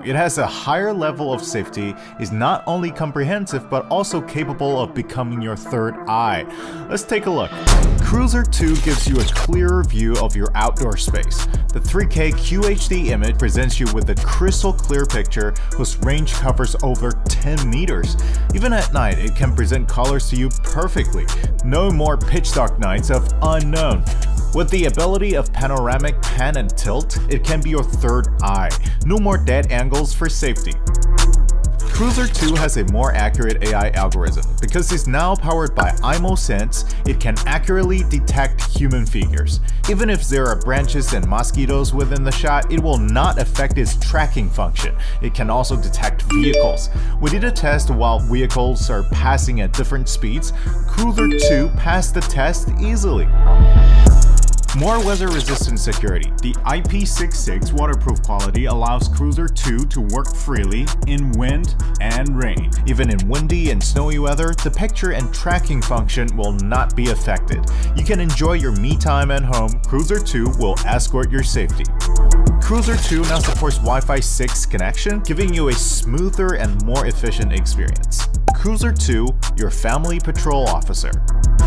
It has a higher level of safety, is not only comprehensive but also capable of becoming your third eye. Let's take a look. Cruiser 2 gives you a clearer view of your outdoor space. The 3K QHD image presents you with a crystal clear picture whose range covers over 10 meters. Even at night, it can present colors to you perfectly. No more pitch dark nights of unknown. With the ability of panoramic pan and tilt, it can be your third eye. No more dead angles for safety. Cruiser 2 has a more accurate AI algorithm. Because it's now powered by Imou Sense, it can accurately detect human figures. Even if there are branches and mosquitoes within the shot, it will not affect its tracking function. It can also detect vehicles. We did a test while vehicles are passing at different speeds. Cruiser 2 passed the test easily. More weather-resistant security. The IP66 waterproof quality allows Cruiser 2 to work freely in wind and rain. Even in windy and snowy weather, the picture and tracking function will not be affected. You can enjoy your me time at home. Cruiser 2 will escort your safety. Cruiser 2 now supports Wi-Fi 6 connection, giving you a smoother and more efficient experience. Cruiser 2, your family patrol officer.